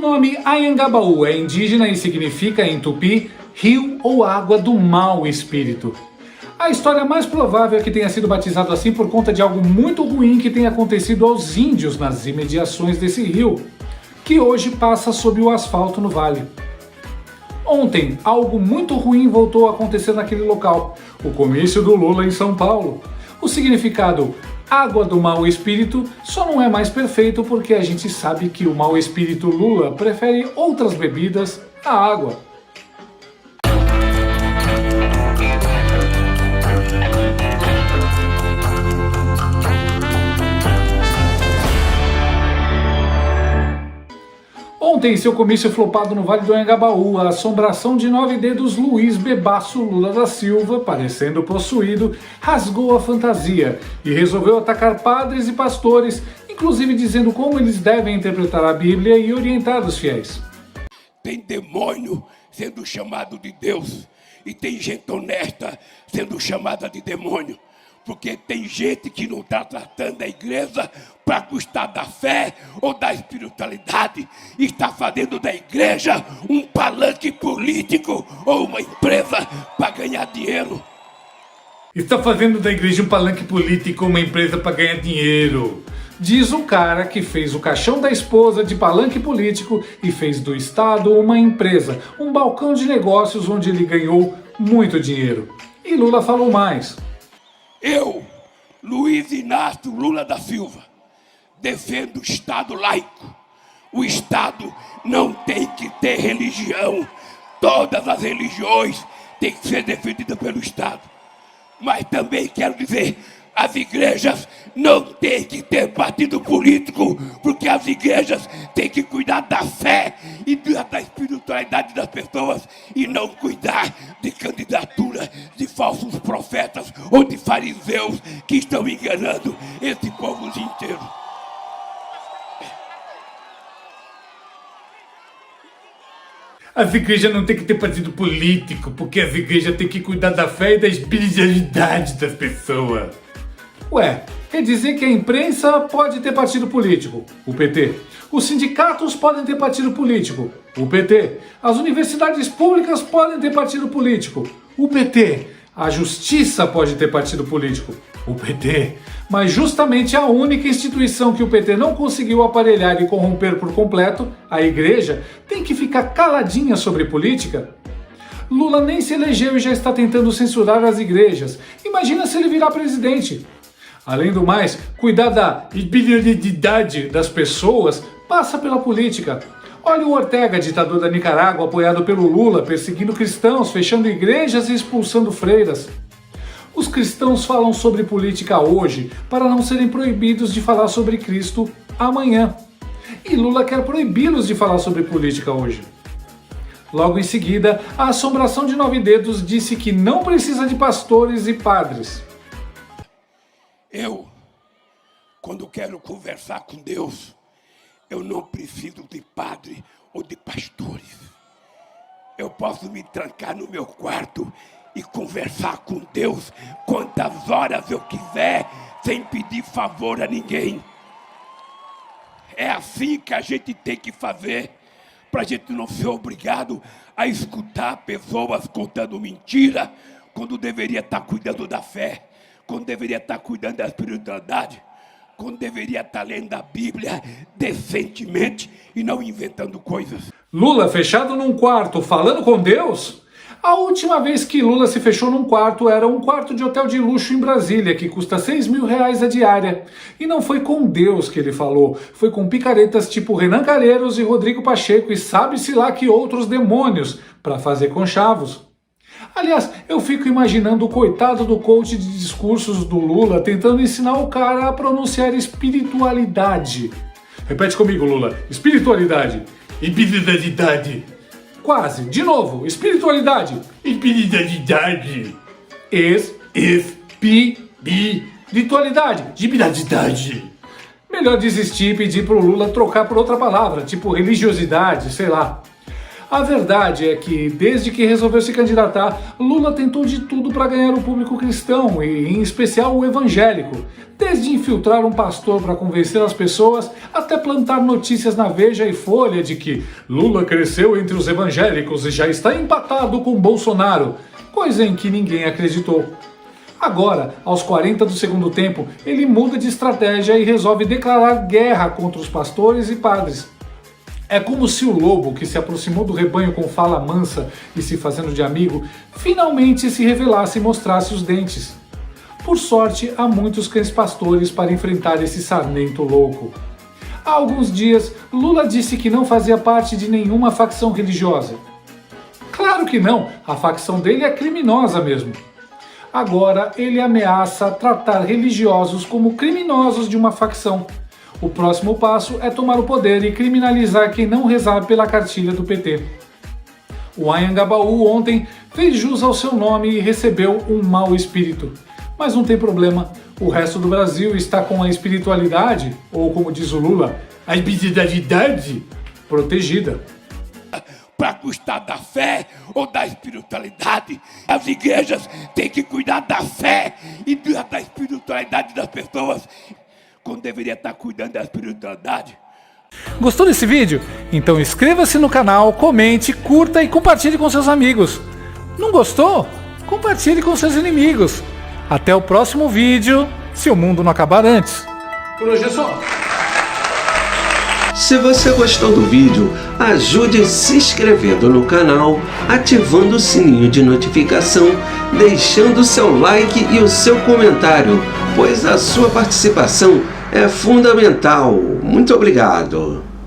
nome Anhangabaú é indígena e significa, em tupi, rio ou água do mau espírito. A história mais provável é que tenha sido batizado assim por conta de algo muito ruim que tenha acontecido aos índios nas imediações desse rio, que hoje passa sob o asfalto no vale. Ontem, algo muito ruim voltou a acontecer naquele local, o comício do Lula em São Paulo. O significado água do mau espírito só não é mais perfeito porque a gente sabe que o mau espírito Lula prefere outras bebidas à água. Ontem, em seu comício flopado no Vale do Anhangabaú, a assombração de 9 dedos Luiz Bebasso Lula da Silva, parecendo possuído, rasgou a fantasia e resolveu atacar padres e pastores, inclusive dizendo como eles devem interpretar a Bíblia e orientar os fiéis. Tem demônio sendo chamado de Deus e tem gente honesta sendo chamada de demônio. Porque tem gente que não está tratando a igreja para custar da fé ou da espiritualidade. E está fazendo da igreja um palanque político ou uma empresa para ganhar dinheiro. Está fazendo da igreja um palanque político ou uma empresa para ganhar dinheiro. Diz o cara que fez o caixão da esposa de palanque político e fez do Estado uma empresa, um balcão de negócios onde ele ganhou muito dinheiro. E Lula falou mais. Eu, Luiz Inácio Lula da Silva, defendo o Estado laico. O Estado não tem que ter religião. Todas as religiões têm que ser defendidas pelo Estado. Mas também quero dizer, as igrejas não têm que ter partido político, porque as igrejas têm que cuidar da fé e da espiritualidade das pessoas e não cuidar de candidatura de falsos profetas ou de fariseus que estão enganando esse povo inteiro. As igrejas não têm que ter partido político, porque as igrejas têm que cuidar da fé e da espiritualidade das pessoas. Ué, quer dizer que a imprensa pode ter partido político, o PT. Os sindicatos podem ter partido político, o PT. As universidades públicas podem ter partido político, o PT. A justiça pode ter partido político, o PT. Mas justamente a única instituição que o PT não conseguiu aparelhar e corromper por completo, a igreja, tem que ficar caladinha sobre política. Lula nem se elegeu e já está tentando censurar as igrejas. Imagina se ele virar presidente. Além do mais, cuidar da espiritualidade das pessoas passa pela política. Olha o Ortega, ditador da Nicarágua, apoiado pelo Lula, perseguindo cristãos, fechando igrejas e expulsando freiras. Os cristãos falam sobre política hoje para não serem proibidos de falar sobre Cristo amanhã. E Lula quer proibi-los de falar sobre política hoje. Logo em seguida, a assombração de 9 dedos disse que não precisa de pastores e padres. Eu, quando quero conversar com Deus, eu não preciso de padre ou de pastores. Eu posso me trancar no meu quarto e conversar com Deus quantas horas eu quiser, sem pedir favor a ninguém. É assim que a gente tem que fazer, para a gente não ser obrigado a escutar pessoas contando mentira, quando deveria estar cuidando da fé, quando deveria estar cuidando da espiritualidade, quando deveria estar lendo a Bíblia decentemente e não inventando coisas. Lula fechado num quarto falando com Deus? A última vez que Lula se fechou num quarto era um quarto de hotel de luxo em Brasília, que custa R$6.000 a diária. E não foi com Deus que ele falou, foi com picaretas tipo Renan Calheiros e Rodrigo Pacheco e sabe-se lá que outros demônios para fazer conchavos. Aliás, eu fico imaginando o coitado do coach de discursos do Lula tentando ensinar o cara a pronunciar espiritualidade. Repete comigo, Lula. Espiritualidade. Espiritualidade. Quase. De novo. Espiritualidade. Espiritualidade. Espiritualidade. Espiritualidade. Melhor desistir e pedir pro Lula trocar por outra palavra, tipo religiosidade, sei lá. A verdade é que, desde que resolveu se candidatar, Lula tentou de tudo para ganhar o público cristão e, em especial, o evangélico. Desde infiltrar um pastor para convencer as pessoas, até plantar notícias na Veja e Folha de que Lula cresceu entre os evangélicos e já está empatado com Bolsonaro, coisa em que ninguém acreditou. Agora, aos 40 do segundo tempo, ele muda de estratégia e resolve declarar guerra contra os pastores e padres. É como se o lobo, que se aproximou do rebanho com fala mansa e se fazendo de amigo, finalmente se revelasse e mostrasse os dentes. Por sorte, há muitos cães pastores para enfrentar esse sarnento louco. Há alguns dias, Lula disse que não fazia parte de nenhuma facção religiosa. Claro que não, a facção dele é criminosa mesmo. Agora, ele ameaça tratar religiosos como criminosos de uma facção. O próximo passo é tomar o poder e criminalizar quem não rezar pela cartilha do PT. O Anhangabaú ontem fez jus ao seu nome e recebeu um mau espírito. Mas não tem problema, o resto do Brasil está com a espiritualidade, ou como diz o Lula, a espiritualidade protegida. Para custar da fé ou da espiritualidade, as igrejas têm que cuidar da fé e da espiritualidade das pessoas, quando deveria estar cuidando da espiritualidade. Gostou desse vídeo? Então inscreva-se no canal, comente, curta e compartilhe com seus amigos. Não gostou? Compartilhe com seus inimigos. Até o próximo vídeo, se o mundo não acabar antes. Por hoje é só. Se você gostou do vídeo, ajude se inscrevendo no canal, ativando o sininho de notificação, deixando seu like e o seu comentário, pois a sua participação é fundamental. Muito obrigado!